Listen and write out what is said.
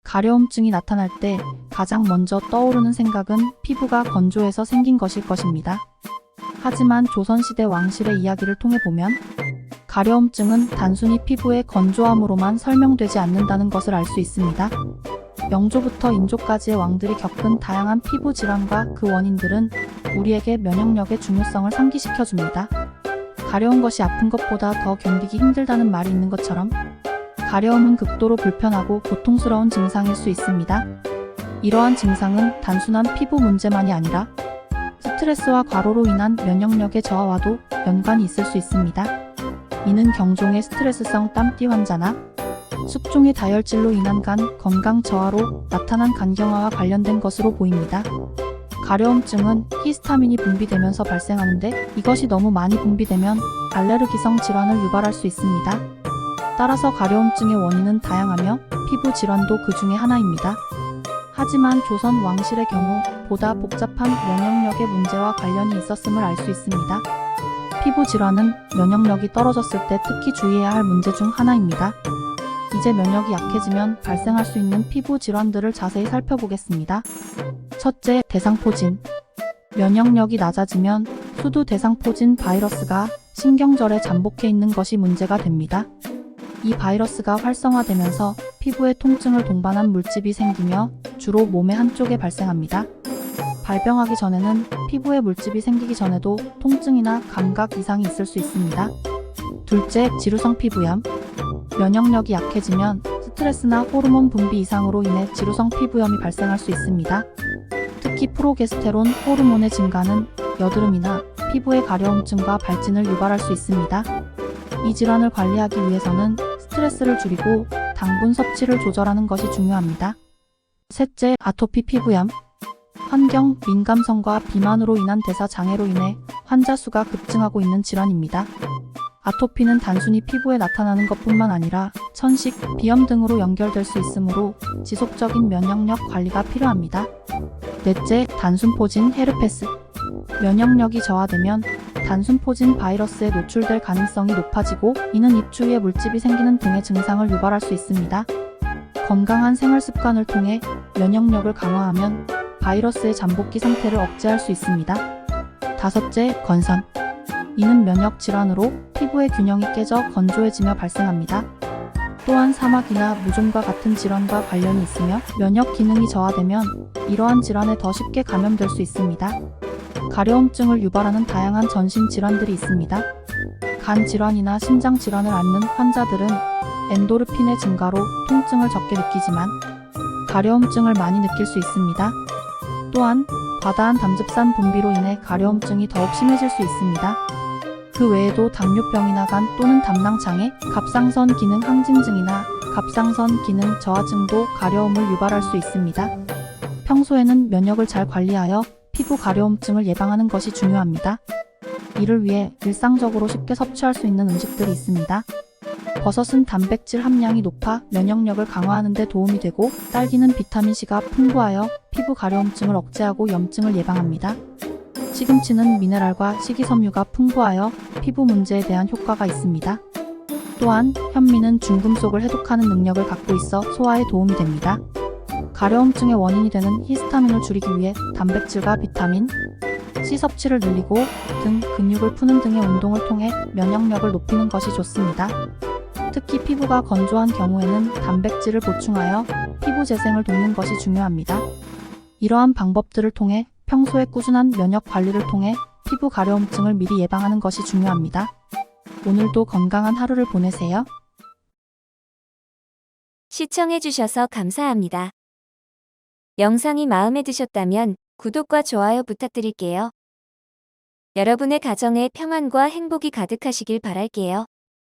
가려움증이 나타날 때 가장 먼저 떠오르는 생각은 피부가 건조해서 생긴 것일 것입니다. 하지만 조선시대 왕실의 이야기를 통해 보면 가려움증은 단순히 피부의 건조함으로만 설명되지 않는다는 것을 알 수 있습니다. 영조부터 인조까지의 왕들이 겪은 다양한 피부 질환과 그 원인들은 우리에게 면역력의 중요성을 상기시켜줍니다. 가려운 것이 아픈 것보다 더 견디기 힘들다는 말이 있는 것처럼 가려움은 극도로 불편하고 고통스러운 증상일 수 있습니다. 이러한 증상은 단순한 피부 문제만이 아니라 스트레스와 과로로 인한 면역력의 저하와도 연관이 있을 수 있습니다. 이는 경종의 스트레스성 땀띠 환자나 숙종의 다혈질로 인한 간 건강 저하로 나타난 간경화와 관련된 것으로 보입니다. 가려움증은 히스타민이 분비되면서 발생하는데 이것이 너무 많이 분비되면 알레르기성 질환을 유발할 수 있습니다. 따라서 가려움증의 원인은 다양하며 피부 질환도 그 중에 하나입니다. 하지만 조선 왕실의 경우 보다 복잡한 면역력의 문제와 관련이 있었음을 알 수 있습니다. 피부 질환은 면역력이 떨어졌을 때 특히 주의해야 할 문제 중 하나입니다. 이제 면역이 약해지면 발생할 수 있는 피부 질환들을 자세히 살펴보겠습니다. 첫째, 대상포진. 면역력이 낮아지면 수두 대상포진 바이러스가 신경절에 잠복해 있는 것이 문제가 됩니다. 이 바이러스가 활성화되면서 피부에 통증을 동반한 물집이 생기며 주로 몸의 한쪽에 발생합니다. 발병하기 전에는 피부에 물집이 생기기 전에도 통증이나 감각 이상이 있을 수 있습니다. 둘째, 지루성 피부염. 면역력이 약해지면 스트레스나 호르몬 분비 이상으로 인해 지루성 피부염이 발생할 수 있습니다. 특히 프로게스테론 호르몬의 증가는 여드름이나 피부의 가려움증과 발진을 유발할 수 있습니다. 이 질환을 관리하기 위해서는 스트레스를 줄이고 당분 섭취를 조절하는 것이 중요합니다. 셋째, 아토피 피부염. 환경 민감성과 비만으로 인한 대사 장애로 인해 환자 수가 급증하고 있는 질환입니다. 아토피는 단순히 피부에 나타나는 것뿐만 아니라 천식, 비염 등으로 연결될 수 있으므로 지속적인 면역력 관리가 필요합니다. 넷째, 단순포진 헤르페스. 면역력이 저하되면 단순포진 바이러스에 노출될 가능성이 높아지고 이는 입 주위에 물집이 생기는 등의 증상을 유발할 수 있습니다. 건강한 생활 습관을 통해 면역력을 강화하면 바이러스의 잠복기 상태를 억제할 수 있습니다. 다섯째, 건선. 이는 면역 질환으로 피부의 균형이 깨져 건조해지며 발생합니다. 또한 사막이나 무좀과 같은 질환과 관련이 있으며 면역 기능이 저하되면 이러한 질환에 더 쉽게 감염될 수 있습니다. 가려움증을 유발하는 다양한 전신 질환들이 있습니다. 간 질환이나 심장 질환을 앓는 환자들은 엔도르핀의 증가로 통증을 적게 느끼지만 가려움증을 많이 느낄 수 있습니다. 또한 과다한 담즙산 분비로 인해 가려움증이 더욱 심해질 수 있습니다. 그 외에도 당뇨병이나 간 또는 담낭장애, 갑상선 기능 항진증이나 갑상선 기능 저하증도 가려움을 유발할 수 있습니다. 평소에는 면역을 잘 관리하여 피부 가려움증을 예방하는 것이 중요합니다. 이를 위해 일상적으로 쉽게 섭취할 수 있는 음식들이 있습니다. 버섯은 단백질 함량이 높아 면역력을 강화하는 데 도움이 되고 딸기는 비타민C가 풍부하여 피부 가려움증을 억제하고 염증을 예방합니다. 시금치는 미네랄과 식이섬유가 풍부하여 피부 문제에 대한 효과가 있습니다. 또한 현미는 중금속을 해독하는 능력을 갖고 있어 소화에 도움이 됩니다. 가려움증의 원인이 되는 히스타민을 줄이기 위해 단백질과 비타민 C 섭취를 늘리고 등 근육을 푸는 등의 운동을 통해 면역력을 높이는 것이 좋습니다. 특히 피부가 건조한 경우에는 단백질을 보충하여 피부 재생을 돕는 것이 중요합니다. 이러한 방법들을 통해 평소에 꾸준한 면역 관리를 통해 피부 가려움증을 미리 예방하는 것이 중요합니다. 오늘도 건강한 하루를 보내세요. 시청해주셔서 감사합니다. 영상이 마음에 드셨다면 구독과 좋아요 부탁드릴게요. 여러분의 가정에 평안과 행복이 가득하시길 바랄게요.